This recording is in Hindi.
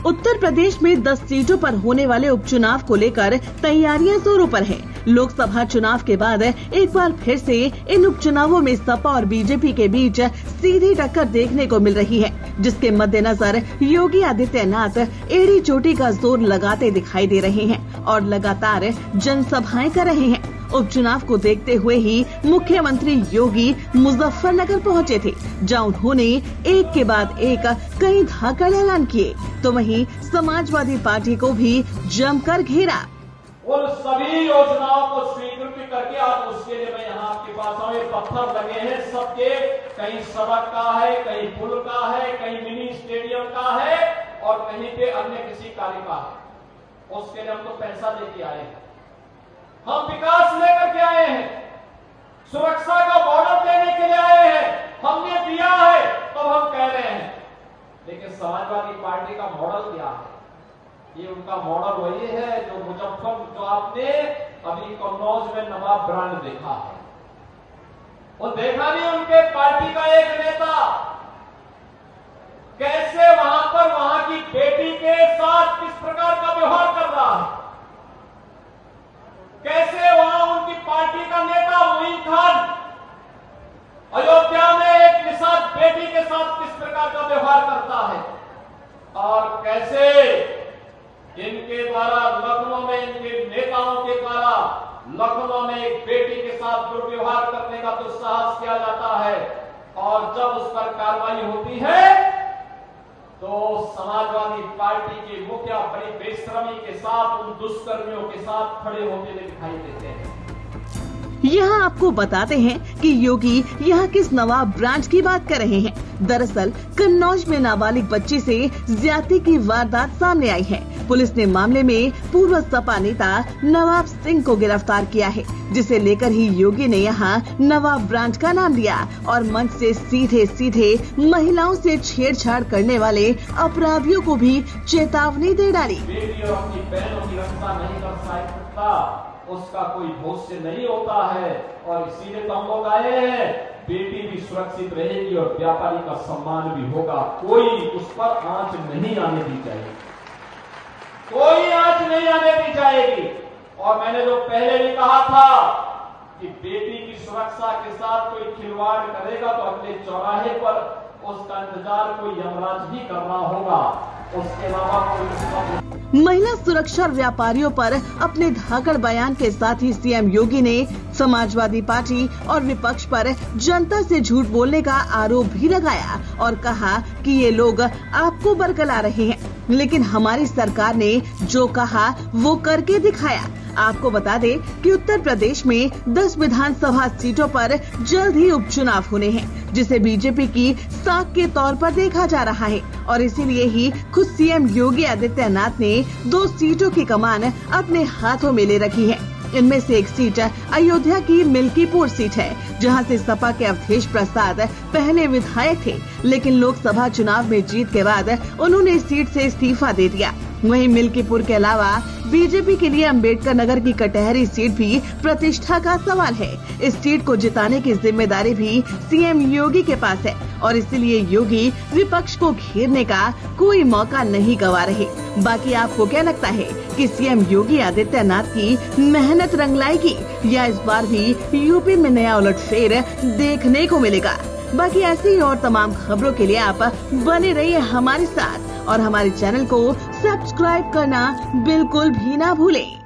उत्तर प्रदेश में 10 सीटों पर होने वाले उपचुनाव को लेकर तैयारियां जोरों पर हैं। लोकसभा चुनाव के बाद एक बार फिर से इन उपचुनावों में सपा और बीजेपी के बीच सीधी टक्कर देखने को मिल रही है, जिसके मद्देनजर योगी आदित्यनाथ एड़ी चोटी का जोर लगाते दिखाई दे रहे हैं और लगातार जनसभाएं कर रहे हैं। उपचुनाव को देखते हुए ही मुख्यमंत्री योगी मुजफ्फरनगर पहुंचे थे, जहां उन्होंने एक के बाद एक कई धाकड़ ऐलान किए, तो वहीं समाजवादी पार्टी को भी जमकर घेरा। उन सभी योजनाओं को स्वीकृति करके आज उसके लिए मैं यहाँ आपके पास आऊँ। ये पत्थर लगे हैं सबके, कहीं सड़क का है, कहीं पुल का है, कहीं मिनी स्टेडियम का है और कहीं पे अन्य किसी कार्य का है। उसके लिए हम तो पैसा लेके आए हैं, हम विकास लेकर के आए हैं, सुरक्षा का बॉर्डर देने के लिए आए हैं, हमने दिया है तो हम कह रहे हैं। लेकिन समाजवादी पार्टी का मॉडल क्या है? ये उनका मॉडल वही है जो आपने अभी कन्नौज में नवाब ब्रांड देखा है। वो देखा नहीं उनके पार्टी का एक नेता कैसे वहां की बेटी के साथ किस प्रकार का व्यवहार कर रहा है, कैसे वहां उनकी पार्टी का नेता मोइन खान अयोध्या में एक निषाद बेटी के साथ किस प्रकार का व्यवहार करता है और कैसे इनके द्वारा लखनऊ में, इनके नेताओं के द्वारा लखनऊ में एक बेटी के साथ दुर्व्यवहार करने का दुस्साहस किया जाता है और जब उस पर कार्रवाई होती है तो समाजवादी पार्टी के मुखिया बड़ी बेशर्मी के साथ उन दुष्कर्मियों के साथ खड़े होते हुए दिखाई देते हैं। यहाँ आपको बताते हैं कि योगी यहाँ किस नवाब ब्रांच की बात कर रहे हैं। दरअसल कन्नौज में नाबालिग बच्ची से ज्यादती की वारदात सामने आई है। पुलिस ने मामले में पूर्व सपा नेता नवाब सिंह को गिरफ्तार किया है, जिसे लेकर ही योगी ने यहाँ नवाब ब्रांच का नाम दिया और मंच से सीधे सीधे महिलाओं से छेड़छाड़ करने वाले अपराधियों को भी चेतावनी दे डाली। उसका कोई भविष्य नहीं होता है और इसीलिए तो हम लोग आए हैं। बेटी भी सुरक्षित रहेगी और व्यापारी का सम्मान भी होगा। कोई उस पर आंच नहीं आने दी जाएगी, कोई आंच नहीं आने दी जाएगी। और मैंने जो पहले भी कहा था कि बेटी की सुरक्षा के साथ कोई खिलवाड़ करेगा तो अगले चौराहे पर उसका इंतजार कोई यमराज भी करना होगा, उसके अलावा कोई। महिला सुरक्षा और व्यापारियों पर अपने धाकड़ बयान के साथ ही सीएम योगी ने समाजवादी पार्टी और विपक्ष पर जनता से झूठ बोलने का आरोप भी लगाया और कहा कि ये लोग आपको बरगला रहे हैं, लेकिन हमारी सरकार ने जो कहा वो करके दिखाया। आपको बता दें कि उत्तर प्रदेश में 10 विधानसभा सीटों पर जल्द ही उपचुनाव होने हैं, जिसे बीजेपी की साख के तौर पर देखा जा रहा है और इसीलिए ही खुद सीएम योगी आदित्यनाथ ने 2 सीटों की कमान अपने हाथों में ले रखी है। इनमें से एक सीट अयोध्या की मिल्कीपुर सीट है, जहां से सपा के अवधेश प्रसाद पहले विधायक थे, लेकिन लोकसभा चुनाव में जीत के बाद उन्होंने इस सीट से इस्तीफा दे दिया। वहीं मिल्कीपुर के अलावा बीजेपी के लिए अंबेडकर नगर की कटहरी सीट भी प्रतिष्ठा का सवाल है। इस सीट को जिताने की जिम्मेदारी भी सीएम योगी के पास है और इसीलिए योगी विपक्ष को घेरने का कोई मौका नहीं गंवा रहे। बाकी आपको क्या लगता है कि सीएम योगी आदित्यनाथ की मेहनत रंग लाएगी या इस बार भी यूपी में नया उलटफेर देखने को मिलेगा? बाकी ऐसी और तमाम खबरों के लिए आप बने रहिए हमारे साथ और हमारे चैनल को सब्सक्राइब करना बिल्कुल भी ना भूलें।